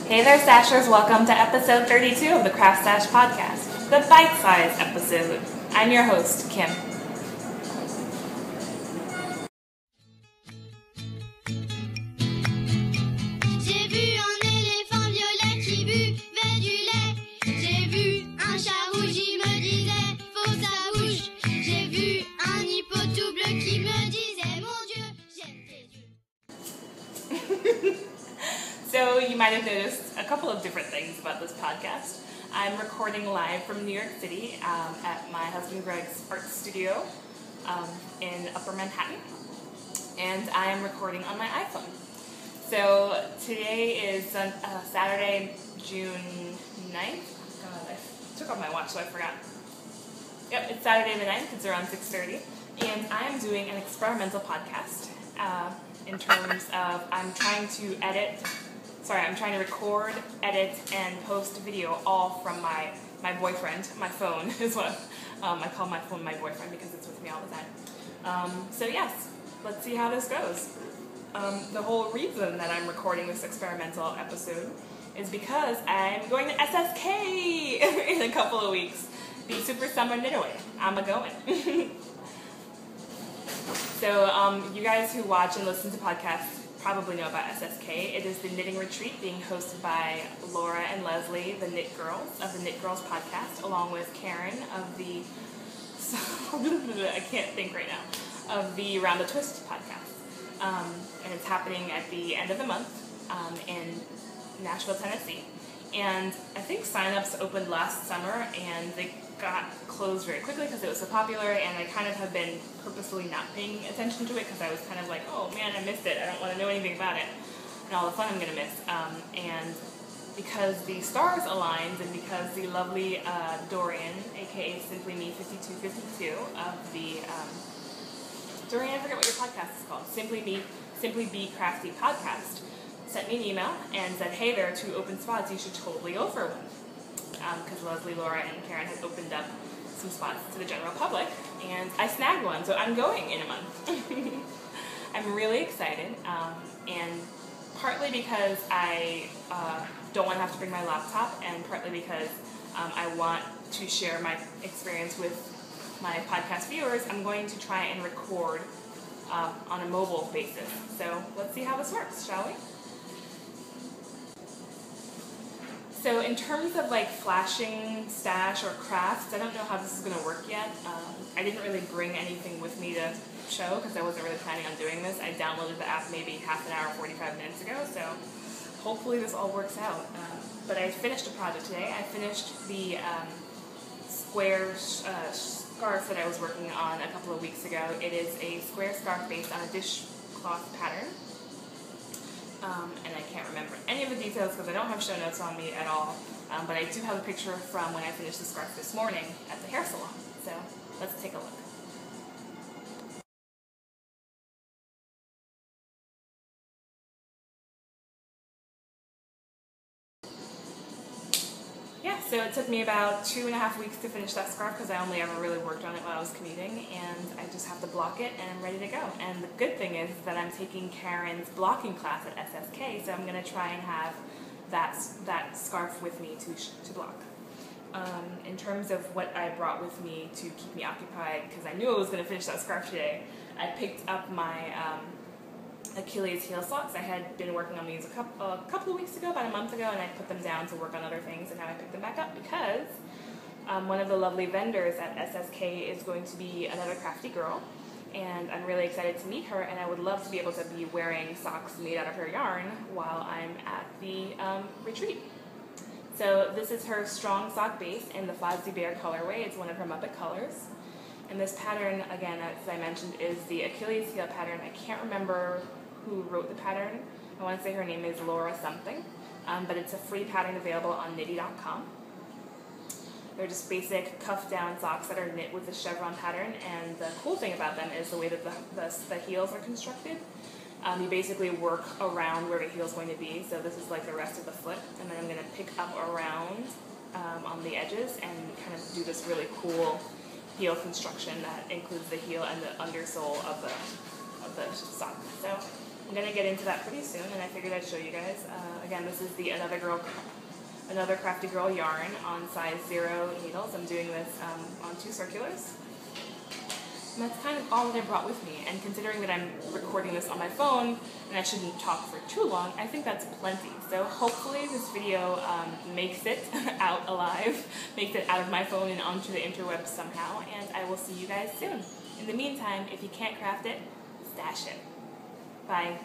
Hey there, Stashers. Welcome to episode 32 of the CraftStash podcast, the bite-sized episode. I'm your host, Kim. J'ai vu un éléphant violet qui buvait du lait. J'ai vu un chat rouge, il me disait faut sa bouche. J'ai vu un hippo tout bleu qui me disait mon Dieu, j'aime tes yeux. So you might have noticed a couple of different things about this podcast. I'm recording live from New York City at my husband Greg's art studio in Upper Manhattan, and I am recording on my iPhone. So today is Saturday, June 9th. God, I took off my watch so I forgot. Yep, it's Saturday the 9th. It's around 6:30, and I am doing an experimental podcast in terms of I'm trying to record, edit, and post video all from my boyfriend. My phone is what I call my phone my boyfriend because it's with me all the time. So yes, let's see how this goes. The whole reason that I'm recording this experimental episode is because I'm going to SSK in a couple of weeks. The Super Summer Knit Away. I'm a-going. So you guys who watch and listen to podcasts probably know about SSK. It is the knitting retreat being hosted by Laura and Leslie, the Knit Girls, of the Knit Girls podcast, along with Karen of the, I can't think right now, of the Round the Twist podcast. And it's happening at the end of the month in Nashville, Tennessee. And I think sign-ups opened last summer and they got closed very quickly because it was so popular, and I kind of have been purposefully not paying attention to it because I was kind of like, oh man, I missed it. I don't want to know anything about it and all the fun I'm going to miss. And because the stars aligned and because the lovely Dorian, aka Simply Me 5252 of the Dorian, I forget what your podcast is called, Simply Be Crafty podcast, sent me an email and said, hey, there are 2 open spots, you should totally go for one. Because Leslie, Laura, and Karen had opened up some spots to the general public, and I snagged one, so I'm going in a month. I'm really excited, and partly because I don't want to have to bring my laptop, and partly because I want to share my experience with my podcast viewers. I'm going to try and record on a mobile basis. So let's see how this works, shall we? So in terms of like flashing stash or crafts, I don't know how this is going to work yet. I didn't really bring anything with me to show because I wasn't really planning on doing this. I downloaded the app maybe half an hour, 45 minutes ago, so hopefully this all works out. But I finished a project today. I finished the square scarf that I was working on a couple of weeks ago. It is a square scarf based on a dishcloth pattern. And I can't remember any of the details because I don't have show notes on me at all, but I do have a picture from when I finished the scarf this morning at the hair salon, so let's take a look. Yeah, so it took me about 2.5 weeks to finish that scarf because I only ever really worked on it while I was commuting, and I just have to block it and I'm ready to go. And the good thing is that I'm taking Karen's blocking class at SSK, so I'm going to try and have that scarf with me to block. In terms of what I brought with me to keep me occupied, because I knew I was going to finish that scarf today, I picked up my Achilles heel socks. I had been working on these a couple of weeks ago, about a month ago, and I put them down to work on other things, and now I picked them back up because one of the lovely vendors at SSK is going to be another crafty girl, and I'm really excited to meet her, and I would love to be able to be wearing socks made out of her yarn while I'm at the retreat. So this is her strong sock base in the Fozzie Bear colorway. It's one of her Muppet colors. And this pattern, again, as I mentioned, is the Achilles heel pattern. I can't remember who wrote the pattern. I want to say her name is Laura something, but it's a free pattern available on knitty.com. They're just basic cuff-down socks that are knit with the chevron pattern, and the cool thing about them is the way that the heels are constructed. You basically work around where the heel is going to be, so this is like the rest of the foot, and then I'm going to pick up around on the edges and kind of do this really cool heel construction that includes the heel and the undersole of the sock. So I'm going to get into that pretty soon, and I figured I'd show you guys. Again, this is the Another Crafty Girl yarn on size 0 needles. I'm doing this on 2 circulars. And that's kind of all that I brought with me, and considering that I'm recording this on my phone and I shouldn't talk for too long, I think that's plenty. So hopefully this video makes it out alive, makes it out of my phone and onto the interwebs somehow, and I will see you guys soon. In the meantime, if you can't craft it, stash it. Bye.